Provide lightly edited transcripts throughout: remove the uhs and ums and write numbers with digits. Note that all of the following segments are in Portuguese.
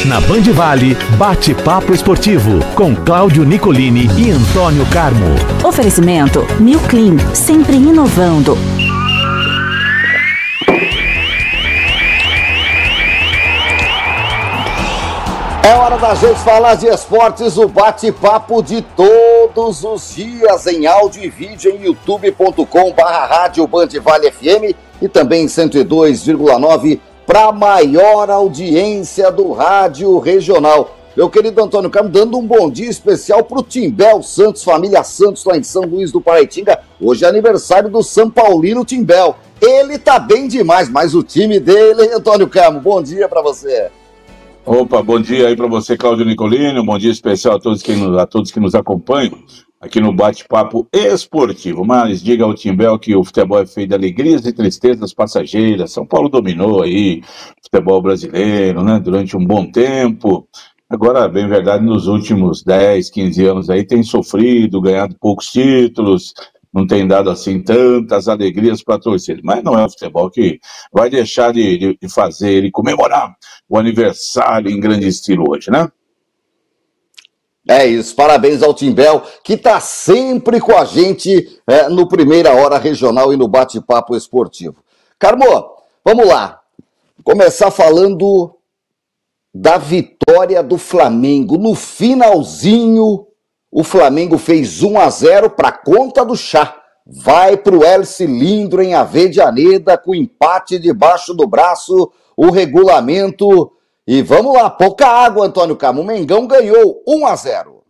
Na Band Vale, bate-papo esportivo com Cláudio Nicolini e Antônio Carmo. Oferecimento New Clean, sempre inovando. É hora da gente falar de esportes, o bate-papo de todos os dias em áudio e vídeo em youtube.com/rádio Band Vale FM e também em 102,9 para a maior audiência do rádio regional. Meu querido Antônio Carmo, dando um bom dia especial para o Timbel Santos, família Santos lá em São Luís do Paraitinga. Hoje é aniversário do São Paulino Timbel. Ele tá bem demais, mas o time dele, Antônio Carmo, bom dia para você. Opa, bom dia aí para você, Cláudio Nicolini, um bom dia especial a todos que nos acompanham aqui no bate-papo esportivo. Mas diga ao Timbel que o futebol é feito de alegrias e tristezas passageiras. São Paulo dominou aí o futebol brasileiro, né, durante um bom tempo. Agora, bem verdade, nos últimos 10, 15 anos aí tem sofrido, ganhado poucos títulos, não tem dado assim tantas alegrias para a torcida, mas não é o futebol que vai deixar de fazer e comemorar o aniversário em grande estilo hoje, né? É isso, parabéns ao Timbel, que está sempre com a gente no Primeira Hora Regional e no Bate-Papo Esportivo. Carmo, vamos lá, começar falando da vitória do Flamengo. No finalzinho, o Flamengo fez 1-0 para conta do chá. Vai para o El Cilindro em Avedianeda com empate debaixo do braço, o regulamento. E vamos lá, pouca água, Antônio Carmo. O Mengão ganhou 1-0.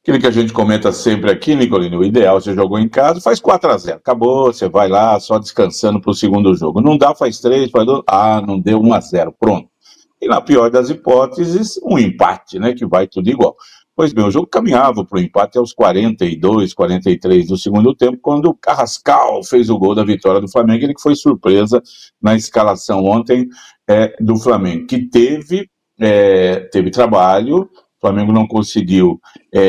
Aquilo que a gente comenta sempre aqui, Nicolino, o ideal, você jogou em casa, faz 4-0. Acabou, você vai lá só descansando para o segundo jogo. Não dá, faz 3, faz 2. Não deu 1-0, pronto. E na pior das hipóteses, um empate, né, que vai tudo igual. Pois bem, o jogo caminhava para o empate aos 42, 43 do segundo tempo, quando o Carrascal fez o gol da vitória do Flamengo, ele que foi surpresa na escalação ontem do Flamengo, que teve trabalho, o Flamengo não conseguiu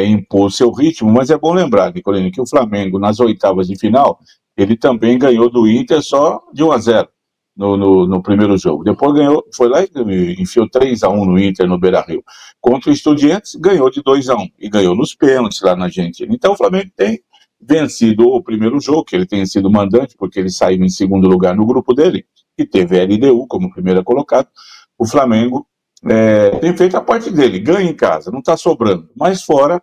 impor seu ritmo, mas é bom lembrar, Nicolino, que o Flamengo, nas oitavas de final, ele também ganhou do Inter só de 1-0. No primeiro jogo. Depois ganhou, foi lá e enfiou 3-1 no Inter, no Beira-Rio. Contra o Estudiantes, ganhou de 2-1 e ganhou nos pênaltis lá na Argentina. Então o Flamengo tem vencido o primeiro jogo, que ele tem sido mandante, porque ele saiu em segundo lugar no grupo dele, que teve a LDU como primeira colocada. O Flamengo tem feito a parte dele, ganha em casa, não está sobrando, mas fora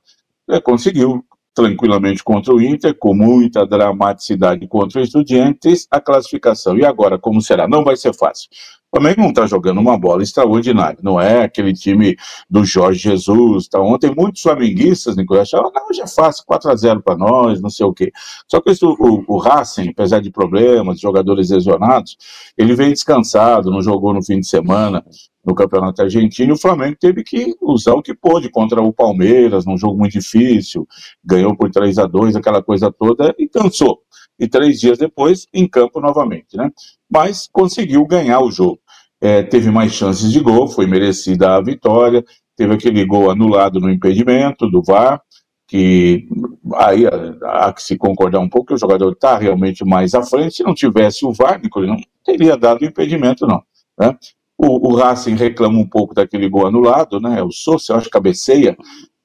conseguiu tranquilamente contra o Inter, com muita dramaticidade contra o Estudiantes, a classificação. E agora, como será? Não vai ser fácil. O Flamengo não está jogando uma bola extraordinária, não é aquele time do Jorge Jesus. Tá? Ontem muitos flamenguistas, Nicolás, achavam, não, já é fácil, 4-0 para nós, não sei o quê. Só que o Racing, apesar de problemas, jogadores lesionados, ele veio descansado, não jogou no fim de semana no Campeonato Argentino, e o Flamengo teve que usar o que pôde contra o Palmeiras, num jogo muito difícil, ganhou por 3-2, aquela coisa toda, e cansou. E 3 dias depois, em campo novamente, né? Mas conseguiu ganhar o jogo. Teve mais chances de gol, foi merecida a vitória, teve aquele gol anulado no impedimento do VAR, que aí há que se concordar um pouco, que o jogador está realmente mais à frente. Se não tivesse o VAR, Nicolino, não teria dado o impedimento, não, né? O Racing reclama um pouco daquele gol anulado, né? O Sousa, eu acho, cabeceia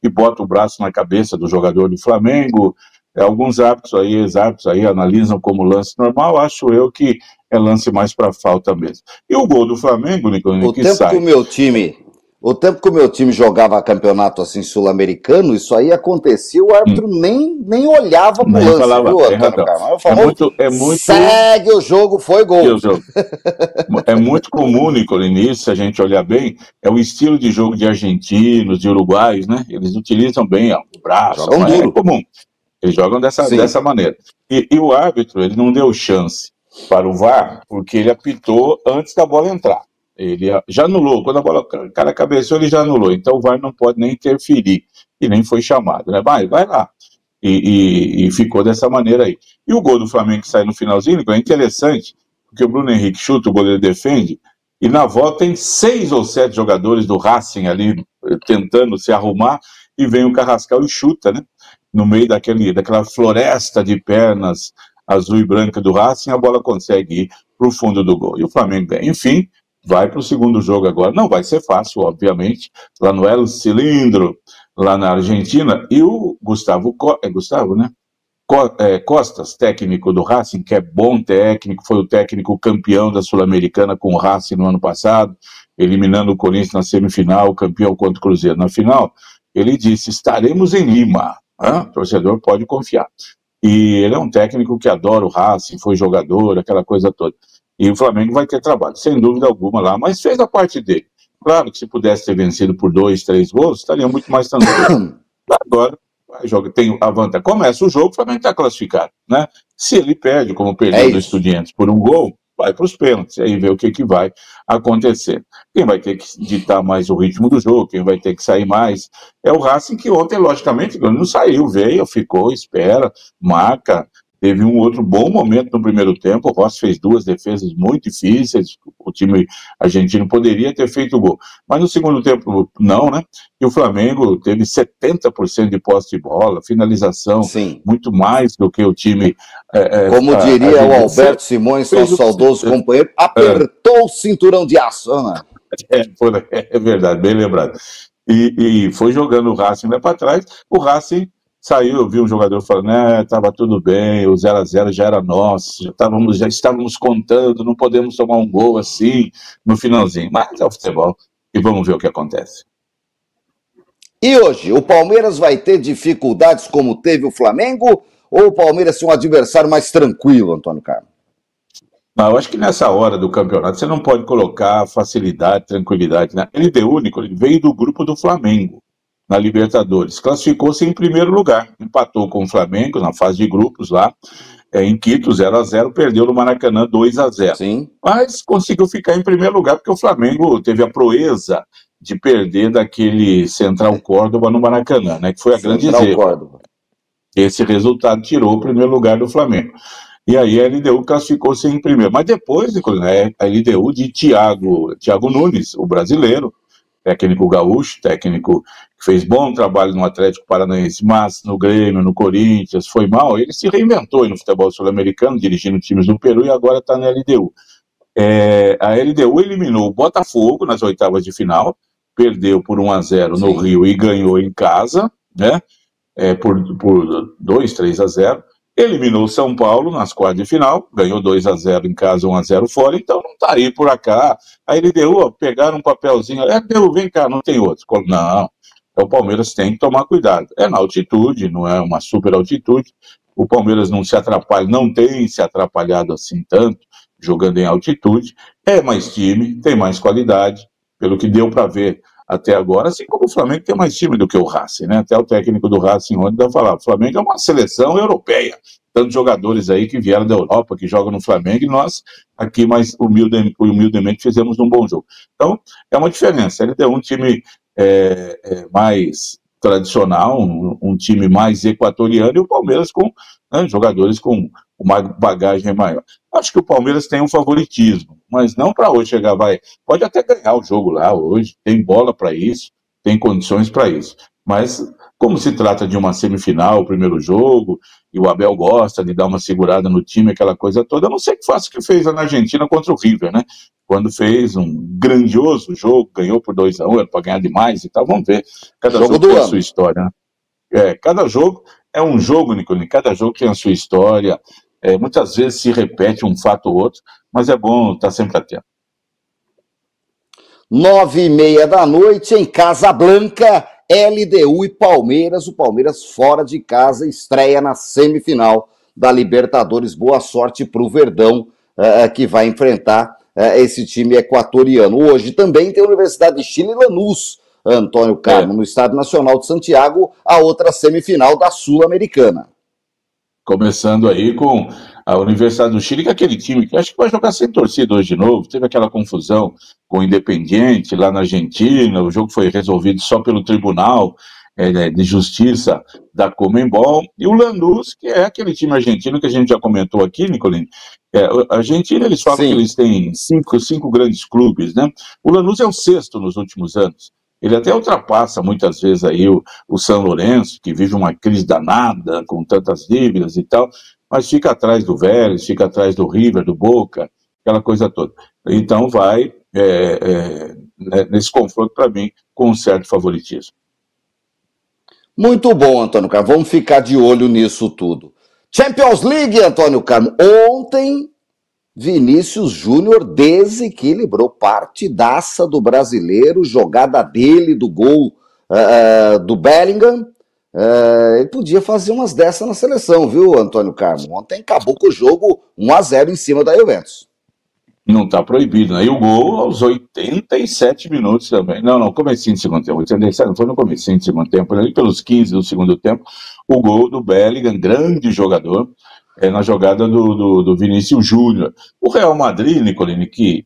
e bota o braço na cabeça do jogador do Flamengo. Alguns ex-árbitros aí analisam como lance normal, acho eu que é lance mais para falta mesmo. E o gol do Flamengo, Nicolino, que sai... O tempo que o meu time jogava campeonato assim sul-americano, isso aí acontecia, o árbitro nem olhava pro lance, falava, viu, Antônio Carmo? É muito... Segue o jogo, foi gol. É muito comum, Nicolino, isso, se a gente olhar bem, é o estilo de jogo de argentinos, de uruguaios, né? Eles utilizam bem o braço, jogam duro. É comum. Eles jogam dessa maneira. E o árbitro, ele não deu chance para o VAR, porque ele apitou antes da bola entrar. Ele já anulou, quando o cara cabeceou, ele já anulou, então o VAR não pode nem interferir, e nem foi chamado, né? Vai lá. E ficou dessa maneira aí. E o gol do Flamengo que sai no finalzinho, é interessante, porque o Bruno Henrique chuta, o goleiro defende, e na volta tem 6 ou 7 jogadores do Racing ali, tentando se arrumar, e vem o Carrascal e chuta, né? No meio daquela floresta de pernas azul e branca do Racing, a bola consegue ir para o fundo do gol. E o Flamengo ganha. Enfim, vai para o segundo jogo agora. Não vai ser fácil, obviamente, lá no El Cilindro, lá na Argentina, e o Gustavo, né? Costas, técnico do Racing, que é bom técnico, foi o técnico campeão da Sul-Americana com o Racing no ano passado, eliminando o Corinthians na semifinal, campeão contra o Cruzeiro na final. Ele disse: estaremos em Lima, o torcedor pode confiar. E ele é um técnico que adora o Racing, foi jogador, aquela coisa toda. E o Flamengo vai ter trabalho, sem dúvida alguma lá, mas fez a parte dele. Claro que se pudesse ter vencido por 2, 3 gols, estaria muito mais tranquilo. Agora, tem a vantagem. Começa o jogo, o Flamengo está classificado, né? Se ele perde, como perdeu do Estudiantes por 1 gol, vai para os pênaltis, aí vê o que vai acontecer. Quem vai ter que ditar mais o ritmo do jogo, quem vai ter que sair mais, é o Racing, que ontem, logicamente, não saiu, veio, ficou, espera, marca. Teve um outro bom momento no primeiro tempo, o Rossi fez 2 defesas muito difíceis, o time argentino poderia ter feito o gol. Mas no segundo tempo, não, né? E o Flamengo teve 70% de posse de bola, finalização, muito mais do que o time... Como diria o Alberto Simões, nosso saudoso companheiro, apertou o cinturão de aço, né? É verdade, bem lembrado. E foi jogando o Racing lá para trás, o Racing... Saiu, eu vi um jogador falando, estava tudo bem, o 0-0 já era nosso, já estávamos contando, não podemos tomar um gol assim no finalzinho. Mas é o futebol e vamos ver o que acontece. E hoje, o Palmeiras vai ter dificuldades como teve o Flamengo, ou o Palmeiras é um adversário mais tranquilo, Antônio Carlos? Não, eu acho que nessa hora do campeonato você não pode colocar facilidade, tranquilidade, né? Ele veio do grupo do Flamengo na Libertadores, classificou-se em primeiro lugar, empatou com o Flamengo na fase de grupos lá, em Quito, 0-0, perdeu no Maracanã 2-0. Sim. Mas conseguiu ficar em primeiro lugar porque o Flamengo teve a proeza de perder daquele Central Córdoba no Maracanã, né, que foi a grande zebra. Esse resultado tirou o primeiro lugar do Flamengo. E aí a LDU classificou-se em primeiro. Mas depois, a LDU de Thiago Nunes, o brasileiro, técnico gaúcho, técnico que fez bom trabalho no Atlético Paranaense, mas no Grêmio, no Corinthians, foi mal. Ele se reinventou no futebol sul-americano, dirigindo times do Peru, e agora está na LDU. A LDU eliminou o Botafogo nas oitavas de final, perdeu por 1-0 no Rio e ganhou em casa, né? Por 2-3-0. Eliminou o São Paulo nas quartas de final, ganhou 2-0 em casa, 1-0 fora, então não tá aí por cá. A LDU, pegaram um papelzinho, LDU, vem cá, não tem outro. Não, o Palmeiras tem que tomar cuidado. É na altitude, não é uma super altitude, o Palmeiras não se atrapalha, não tem se atrapalhado assim tanto, jogando em altitude, é mais time, tem mais qualidade, pelo que deu para ver até agora, assim como o Flamengo tem mais time do que o Racing, né? Até o técnico do Racing ontem vai falar, o Flamengo é uma seleção europeia, tantos jogadores aí que vieram da Europa, que jogam no Flamengo, e nós aqui mais humildemente fizemos um bom jogo. Então, é uma diferença, ele tem um time mais tradicional, um time mais equatoriano, e o Palmeiras com jogadores com uma bagagem maior. Acho que o Palmeiras tem um favoritismo, mas não para hoje chegar, pode até ganhar o jogo lá hoje, tem bola para isso, tem condições para isso, mas como se trata de uma semifinal, o primeiro jogo, e o Abel gosta de dar uma segurada no time, aquela coisa toda, eu não sei o que faça que fez na Argentina contra o River, né? Quando fez um grandioso jogo, ganhou por 2-1, era para ganhar demais e tal, vamos ver. Cada jogo tem a sua história, né? Cada jogo é um jogo, Nicolini, cada jogo tem a sua história, muitas vezes se repete um fato ou outro, mas é bom estar sempre atento. 9h30 da noite em Casablanca, LDU e Palmeiras. O Palmeiras fora de casa estreia na semifinal da Libertadores. Boa sorte para o Verdão, que vai enfrentar esse time equatoriano. Hoje também tem a Universidade de Chile e Lanús, Antônio Carlos, no Estádio Nacional de Santiago, a outra semifinal da Sul-Americana. Começando aí com a Universidade do Chile, que é aquele time que acho que vai jogar sem torcida hoje de novo. Teve aquela confusão com o Independiente lá na Argentina, o jogo foi resolvido só pelo Tribunal de Justiça da Conmebol. E o Lanús, que é aquele time argentino que a gente já comentou aqui, Nicolini. A Argentina, eles falam que eles têm cinco grandes clubes, né? O Lanús é o 6º nos últimos anos. Ele até ultrapassa muitas vezes aí o São Lourenço, que vive uma crise danada, com tantas dívidas e tal, mas fica atrás do Vélez, fica atrás do River, do Boca, aquela coisa toda. Então vai nesse confronto, para mim, com um certo favoritismo. Muito bom, Antônio Carmo. Vamos ficar de olho nisso tudo. Champions League, Antônio Carmo. Ontem, Vinícius Júnior desequilibrou, partidaça do brasileiro, jogada dele, do gol do Bellingham. Ele podia fazer umas dessas na seleção, viu, Antônio Carmo? Ontem acabou com o jogo 1-0 em cima da Juventus. Não está proibido, né? E o gol aos 87 minutos também. Não, comecinho de segundo tempo. 87 não foi no comecinho de segundo tempo, ali pelos 15 do segundo tempo. O gol do Bellingham, grande jogador, na jogada do Vinícius Júnior. O Real Madrid, Nicolini, que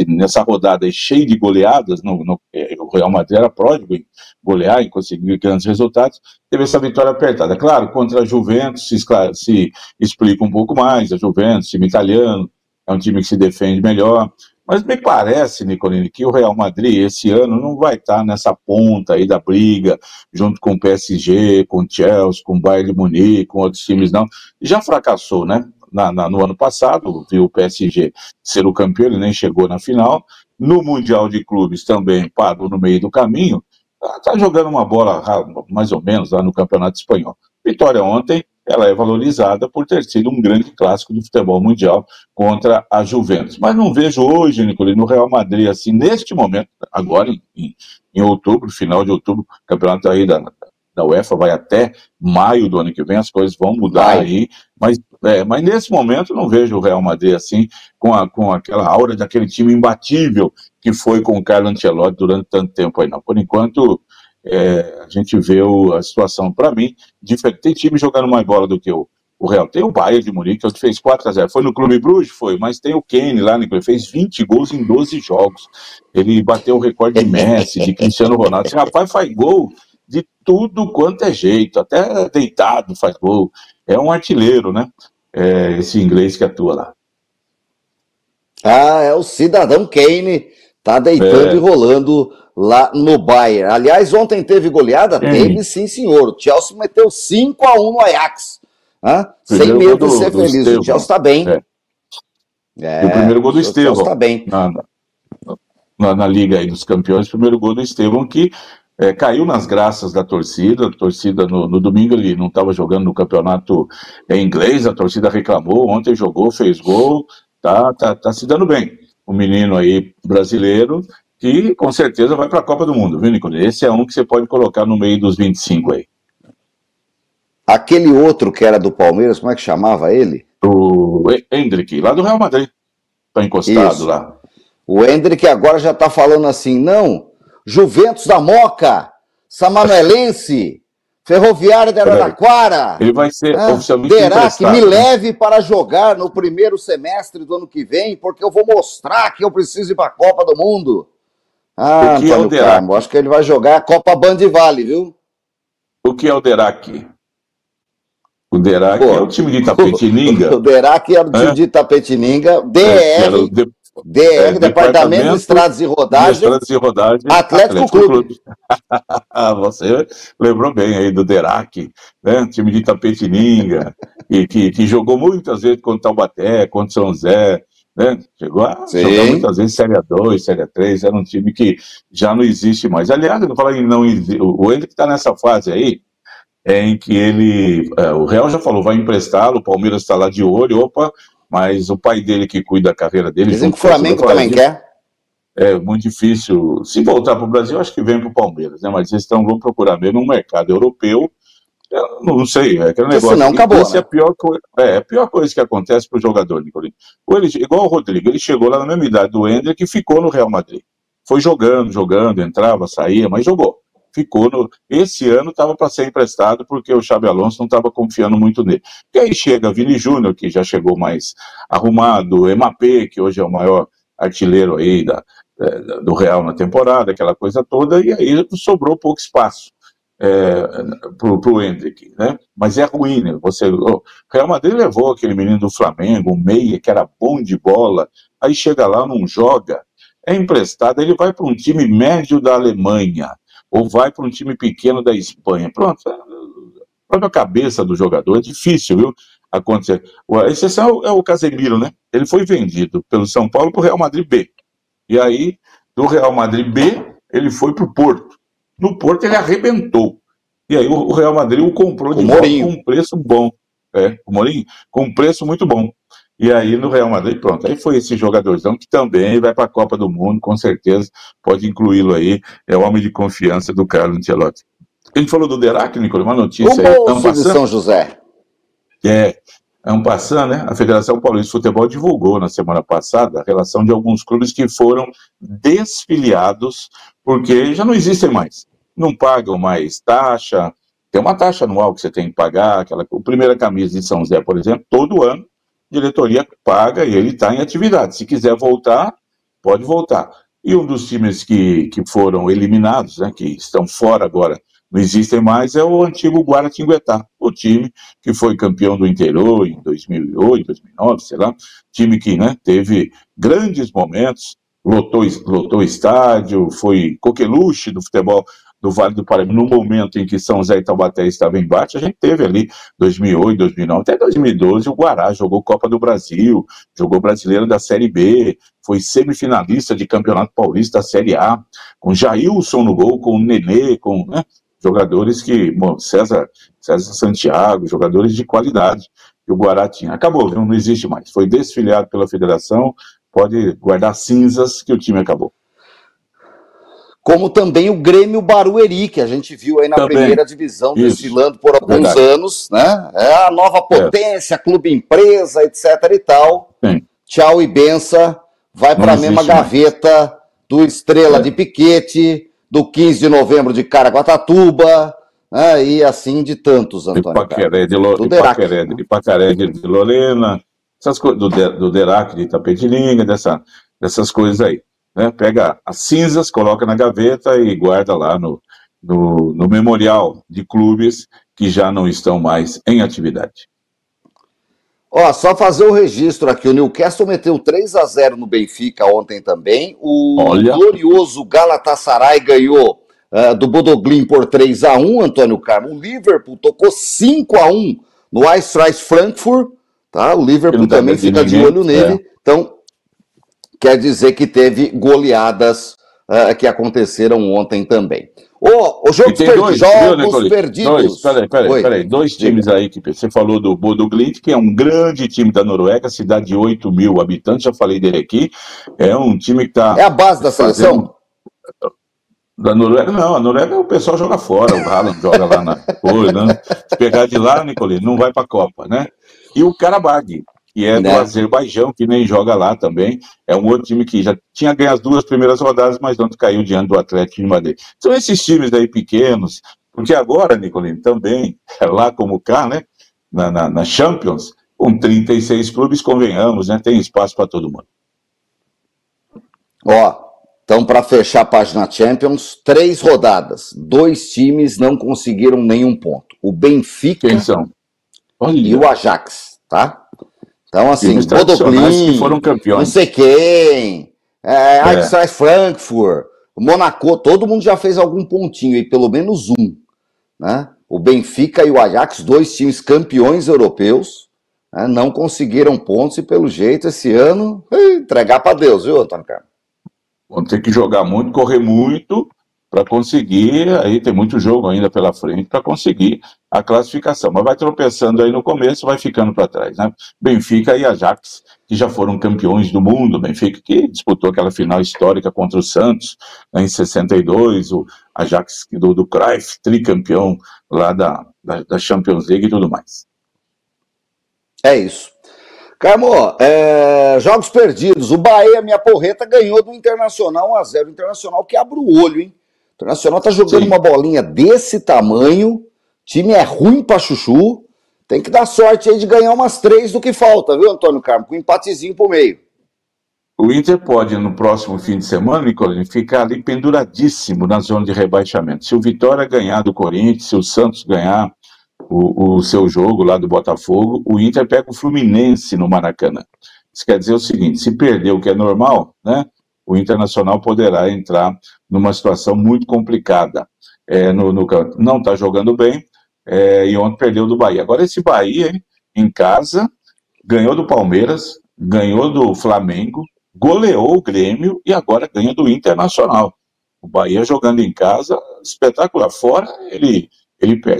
nessa rodada aí cheia de goleadas, o Real Madrid era pródigo em golear, em conseguir grandes resultados, teve essa vitória apertada. Claro, contra a Juventus se explica um pouco mais, a Juventus, time italiano, é um time que se defende melhor, mas me parece, Nicolini, que o Real Madrid esse ano não vai estar nessa ponta aí da briga, junto com o PSG, com o Chelsea, com o Bayern de Munique, com outros times, não. Já fracassou, né? No ano passado, viu o PSG ser o campeão, ele nem chegou na final. No Mundial de Clubes também parou no meio do caminho. Está jogando uma bola mais ou menos lá no Campeonato Espanhol. Vitória ontem, ela é valorizada por ter sido um grande clássico de futebol mundial contra a Juventus. Mas não vejo hoje, Nicolino, no Real Madrid, assim, neste momento, agora em outubro, final de outubro, o campeonato aí da UEFA vai até maio do ano que vem, as coisas vão mudar aí, mas nesse momento não vejo o Real Madrid assim, com aquela aura daquele time imbatível que foi com o Carlo Ancelotti durante tanto tempo aí, não. Por enquanto, a gente vê a situação, para mim, diferente. Tem time jogando mais bola do que o Real. Tem o Bayern de Munique, que fez 4-0. Foi no Clube Bruges? Foi, mas tem o Kane lá, ele fez 20 gols em 12 jogos. Ele bateu o recorde de Messi, de Cristiano Ronaldo. Esse rapaz faz gol de tudo quanto é jeito, até deitado faz gol. É um artilheiro, né? Esse inglês que atua lá. É o cidadão Kane, tá deitando e rolando lá no Bayern. Aliás, ontem teve goleada? Teve, sim, senhor. O Chelsea meteu 5-1 no Ajax. Sem medo de ser feliz. O Chelsea tá bem. O primeiro gol do Estevão. O Chelsea tá bem. Na Liga aí dos Campeões, o primeiro gol do Estevão, que caiu nas graças da torcida. A torcida no domingo ele não estava jogando no campeonato inglês, a torcida reclamou, ontem jogou, fez gol, tá se dando bem. O menino aí brasileiro, que com certeza vai para a Copa do Mundo, viu, Nicolini? Esse é um que você pode colocar no meio dos 25 aí. Aquele outro que era do Palmeiras, como é que chamava ele? O Endrick, lá do Real Madrid. Tá encostado isso. Lá. O Endrick agora já tá falando assim, não, Juventus da Moca, Samanuelense, Ferroviária de Araraquara. Ele vai ser oficialmente Derac, me leve para jogar no primeiro semestre do ano que vem, porque eu vou mostrar que eu preciso ir para a Copa do Mundo. O que é o Derac? Carmo, acho que ele vai jogar a Copa Band Vale, viu? O que é o Derac? O Derac é o time de Itapetininga. O Derac é o time de Itapetininga, DR, Departamento de Estradas e Rodagem, Atlético Clube. Você lembrou bem aí do Derac, né? Time de Itapetininga, que jogou muitas vezes contra Taubaté, contra São José, né? Chegou a jogar muitas vezes Série A2, Série A3, era um time que já não existe mais. Aliás, eu falo em não existe, o Henrique está nessa fase aí, em que o Real já falou, vai emprestá-lo, o Palmeiras está lá de olho, mas o pai dele que cuida da carreira dele... Dizem que o Flamengo também quer. É muito difícil. Se voltar para o Brasil, acho que vem para o Palmeiras, né? Mas eles vão procurar mesmo um mercado europeu. Eu não sei, aquele negócio. Senão acabou, né? A pior coisa que acontece para o jogador, Nicolini. Igual o Rodrigo, ele chegou lá na mesma idade do Ender, que ficou no Real Madrid. Foi jogando, entrava, saía, mas jogou. Esse ano estava para ser emprestado porque o Xabi Alonso não estava confiando muito nele. E aí chega Vini Júnior, que já chegou mais arrumado, Mbappé, que hoje é o maior artilheiro aí do Real na temporada, aquela coisa toda, e aí sobrou pouco espaço para o Endrick, né? Mas é ruim, né? O Real Madrid levou aquele menino do Flamengo, um meia, que era bom de bola, aí chega lá, não joga, é emprestado, ele vai para um time médio da Alemanha, ou vai para um time pequeno da Espanha. Pronto, a própria cabeça do jogador é difícil, viu, acontecer. A exceção é o Casemiro, né? Ele foi vendido pelo São Paulo para o Real Madrid B. E aí, do Real Madrid B, ele foi para o Porto. No Porto ele arrebentou. E aí o Real Madrid o comprou de volta com um preço bom. O Mourinho, com um preço muito bom. E aí no Real Madrid, pronto. Aí foi esse jogadorzão que também vai para a Copa do Mundo, com certeza. Pode incluí-lo aí. É o homem de confiança do Carlo Ancelotti. A gente falou do Derac, Nicolas, uma notícia aí. O moço de São José. Passando, né? A Federação Paulista de Futebol divulgou na semana passada a relação de alguns clubes que foram desfiliados porque já não existem mais. Não pagam mais taxa. Tem uma taxa anual que você tem que pagar. O Primeira Camisa de São José, por exemplo, todo ano a diretoria paga e ele está em atividade. Se quiser voltar, pode voltar. E um dos times que foram eliminados, né, que estão fora agora, não existem mais, é o antigo Guaratinguetá, o time que foi campeão do interior em 2008, 2009, sei lá, time que, né, teve grandes momentos, lotou estádio, foi coqueluche do futebol do Vale do Paraíba, no momento em que São José e Taubaté estavam embaixo. A gente teve ali 2008, 2009, até 2012 o Guará jogou Copa do Brasil, jogou Brasileiro da Série B, foi semifinalista de Campeonato Paulista da Série A, com Jailson no gol, com o Nenê, com, né, jogadores que, César Santiago, jogadores de qualidade que o Guará tinha. Acabou, não existe mais, foi desfiliado pela federação, pode guardar cinzas que o time acabou. Como também o Grêmio Barueri, que a gente viu aí na primeira divisão, desfilando por alguns anos, né? É a nova potência, clube empresa, etc e tal. Sim. Tchau e benção, vai para a mesma gaveta do Estrela de Piquete, do 15 de novembro de Caraguatatuba, né? E assim de tantos, Antônio. Ipacaré de Lorena, essas coisas, do Derac de Itapetininga, dessas coisas aí. Né, pega as cinzas, coloca na gaveta e guarda lá no memorial de clubes que já não estão mais em atividade. Só fazer o registro aqui, o Newcastle meteu 3-0 no Benfica ontem também, glorioso Galatasaray ganhou do Bodoglin por 3-1, Antônio Carmo, o Liverpool tocou 5-1 no Eintracht Frankfurt, tá? O Liverpool também fica de olho nele, então quer dizer que teve goleadas que aconteceram ontem também. Jogos perdidos. Peraí, dois times aí que você falou do Bodo Glimt, que é um grande time da Noruega, cidade de 8 mil habitantes, já falei dele aqui. É um time que está. É a base da seleção? Da Noruega, não, a Noruega o pessoal joga fora, o Haaland joga lá na coisa, né? Se pegar de lá, Nicolino, não vai para a Copa, né? E o Karabag, que é do Azerbaijão, que nem joga lá também, é um outro time que já tinha ganho as 2 primeiras rodadas, mas ontem caiu diante do Atlético de Madrid. São esses times aí pequenos, porque agora, Nicolino, também, lá como cá, né, na Champions, com 36 clubes, convenhamos, né, tem espaço para todo mundo. Então, para fechar a página Champions, 3 rodadas, 2 times não conseguiram nenhum ponto. O Benfica e o Ajax, tá? Então, assim, Bodoglin, que foram campeões. Não sei quem, Eintracht Frankfurt, Monaco, todo mundo já fez algum pontinho, e pelo menos um, né? O Benfica e o Ajax, 2 times campeões europeus, né? Não conseguiram pontos e, pelo jeito, esse ano, entregar para Deus, viu, Antônio Carlos? Vão ter que jogar muito, correr muito para conseguir, aí tem muito jogo ainda pela frente para conseguir a classificação, mas vai tropeçando aí no começo, vai ficando para trás, né? Benfica e Ajax, que já foram campeões do mundo, Benfica que disputou aquela final histórica contra o Santos, né, em 62, o Ajax do Cruyff, tricampeão lá da Champions League e tudo mais. É isso. Carmo, jogos perdidos. O Bahia, minha porreta, ganhou do Internacional 1-0. O Internacional que abre o olho, hein? O Internacional tá jogando uma bolinha desse tamanho. Time é ruim pra chuchu. Tem que dar sorte aí de ganhar umas 3 do que falta, viu, Antônio Carmo? Com um empatezinho pro meio. O Inter pode, no próximo fim de semana, Nicolini, ficar ali penduradíssimo na zona de rebaixamento. Se o Vitória ganhar do Corinthians, se o Santos ganhar o seu jogo lá do Botafogo, o Inter pega o Fluminense no Maracanã. Isso quer dizer o seguinte, se perder o que é normal, né, o Internacional poderá entrar numa situação muito complicada. Não está jogando bem, e ontem perdeu do Bahia. Agora esse Bahia, em casa, ganhou do Palmeiras, ganhou do Flamengo, goleou o Grêmio e agora ganha do Internacional. O Bahia jogando em casa, espetacular. Fora, ele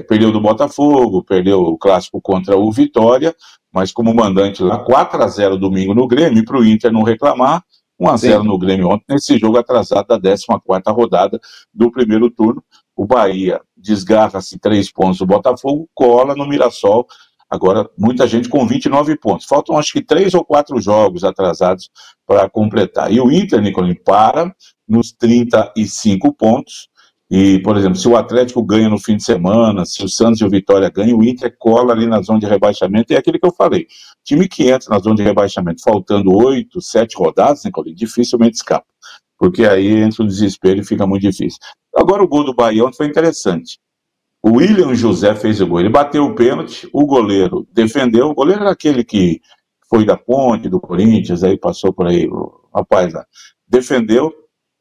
perdeu do Botafogo, perdeu o clássico contra o Vitória, mas como mandante lá, 4-0 domingo no Grêmio, para o Inter não reclamar, 1-0 no Grêmio ontem, nesse jogo atrasado da 14ª rodada do primeiro turno. O Bahia desgarra-se 3 pontos do Botafogo, cola no Mirassol. Agora, muita gente com 29 pontos. Faltam, acho que, 3 ou 4 jogos atrasados para completar. E o Inter, Nicolini, para nos 35 pontos. E, por exemplo, se o Atlético ganha no fim de semana, se o Santos e o Vitória ganham, o Inter cola ali na zona de rebaixamento. E é aquilo que eu falei. Time que entra na zona de rebaixamento, faltando 8, 7 rodadas, Nicolini, dificilmente escapa. Porque aí entra o desespero e fica muito difícil. Agora, o gol do Bahia ontem foi interessante. O William José fez o gol, ele bateu o pênalti, o goleiro defendeu, o goleiro era aquele que foi da Ponte, do Corinthians, aí passou por aí, o rapaz lá, defendeu,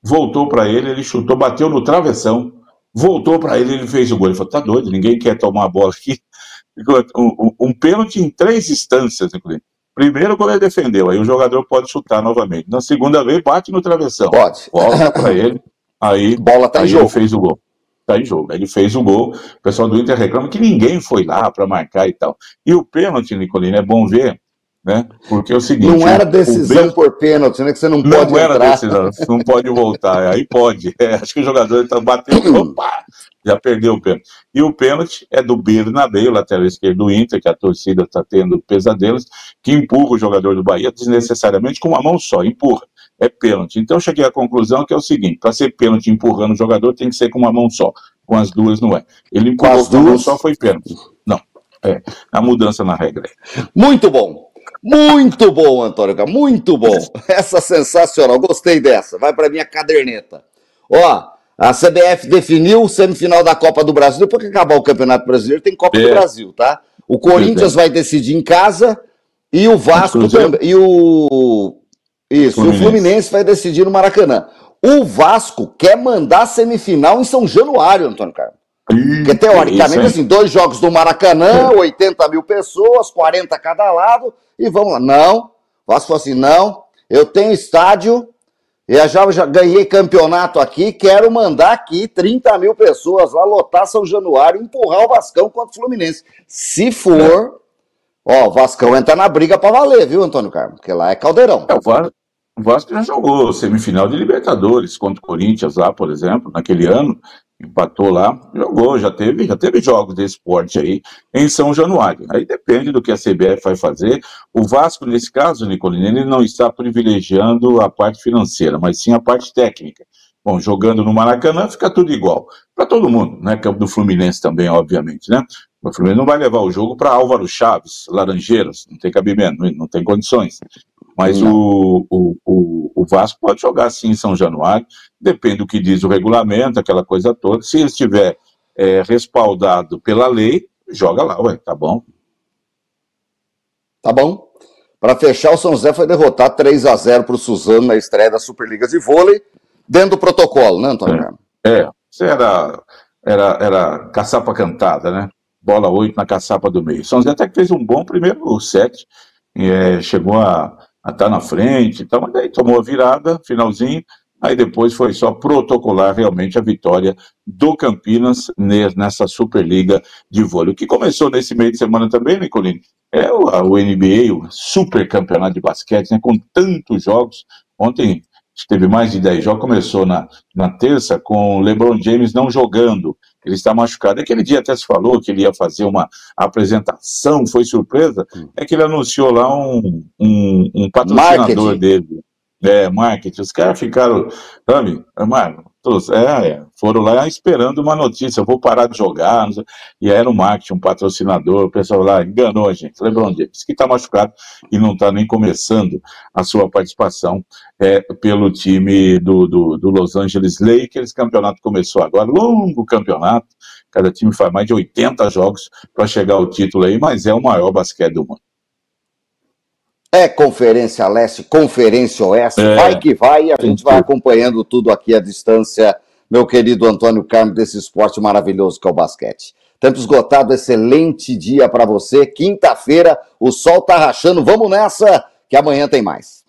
voltou para ele chutou, bateu no travessão, voltou para ele fez o gol. Ele falou, tá doido, ninguém quer tomar a bola aqui. Um pênalti em 3 instâncias, inclusive. Primeiro o goleiro defendeu, aí o jogador pode chutar novamente. Na segunda vez, bate no travessão. Pode. Volta para ele, aí, bola tá aí em jogo. Ele fez o gol. Tá em jogo. Ele fez o gol, o pessoal do Inter reclama que ninguém foi lá para marcar e tal. E o pênalti, Nicolini, é bom ver, né? Porque é o seguinte... Não era decisão por pênalti, né? Que você não pode entrar. Não era decisão, não pode voltar. Aí pode. Acho que o jogador tá batendo, opa, já perdeu o pênalti. E o pênalti é do Bernabé, o lateral esquerdo do Inter, que a torcida está tendo pesadelos, que empurra o jogador do Bahia desnecessariamente com uma mão só, empurra. É pênalti. Então eu cheguei à conclusão que é o seguinte, para ser pênalti empurrando o jogador tem que ser com uma mão só, com as duas não é. Ele empurrou com a mão só, foi pênalti. Não, é a mudança na regra. Muito bom, Antônio, muito bom. Essa sensacional, gostei dessa, vai para minha caderneta. Ó, a CBF definiu semifinal da Copa do Brasil, depois que acabar o Campeonato Brasileiro tem Copa do Brasil, tá? O Corinthians vai decidir em casa e o Vasco também, e o Fluminense vai decidir no Maracanã. O Vasco quer mandar semifinal em São Januário, Antônio Carlos. Porque, teoricamente, assim, 2 jogos do Maracanã, 80 mil pessoas, 40 cada lado, e vamos lá. Não, o Vasco falou assim, não, eu tenho estádio, eu já ganhei campeonato aqui, quero mandar aqui 30 mil pessoas lá, lotar São Januário, empurrar o Vascão contra o Fluminense. Se for... Ó, o Vascão entra na briga pra valer, viu, Antônio Carlos? Porque lá é caldeirão. O Vasco já jogou semifinal de Libertadores contra o Corinthians lá, por exemplo, naquele ano, empatou lá, jogou, já teve jogos desse porte aí em São Januário. Aí depende do que a CBF vai fazer. O Vasco, nesse caso, Nicolini, ele não está privilegiando a parte financeira, mas sim a parte técnica. Bom, jogando no Maracanã fica tudo igual. Para todo mundo, né? Campo do Fluminense também, obviamente, né? O Fluminense não vai levar o jogo para Álvaro Chaves, Laranjeiras, não tem cabimento, não tem condições. Mas o Vasco pode jogar sim em São Januário, depende do que diz o regulamento, aquela coisa toda. Se ele estiver respaldado pela lei, joga lá, ué, tá bom. Tá bom. Para fechar, o São José foi derrotar 3-0 para o Suzano na estreia da Superliga de Vôlei, dentro do protocolo, né, Antônio Carlos? Isso era caçapa cantada, né? Bola 8 na caçapa do meio. São José até que fez um bom primeiro set, chegou a estar na frente, então, mas daí tomou a virada, finalzinho, aí depois foi só protocolar realmente a vitória do Campinas nessa Superliga de Vôlei. O que começou nesse meio de semana também, Nicolini, é o NBA, o super campeonato de basquete, né, com tantos jogos. Ontem teve mais de 10 jogos, começou na terça com o LeBron James não jogando, ele está machucado. Aquele dia até se falou que ele ia fazer uma apresentação, foi surpresa, é que ele anunciou lá um patrocinador dele. Marketing. Os caras ficaram, sabe, foram lá esperando uma notícia, eu vou parar de jogar, e era um marketing, um patrocinador, o pessoal lá enganou a gente, LeBron James, que está machucado e não está nem começando a sua participação pelo time do Los Angeles Lakers. Campeonato começou agora, longo campeonato, cada time faz mais de 80 jogos para chegar ao título aí, mas é o maior basquete do mundo. É Conferência Leste, Conferência Oeste, vai que vai, e a gente vai acompanhando tudo aqui à distância, meu querido Antônio Carlos, desse esporte maravilhoso que é o basquete. Tempo esgotado, excelente dia para você, quinta-feira, o sol tá rachando, vamos nessa, que amanhã tem mais.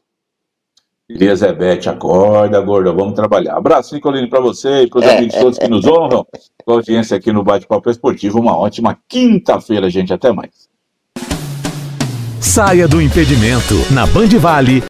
Elizabeth, acorda, gorda, vamos trabalhar. Abraço, Nicolini, para você e para os amigos todos que nos honram com a audiência aqui no Bate-Papo Esportivo. Uma ótima quinta-feira, gente. Até mais. Saia do impedimento. Na Band Vale.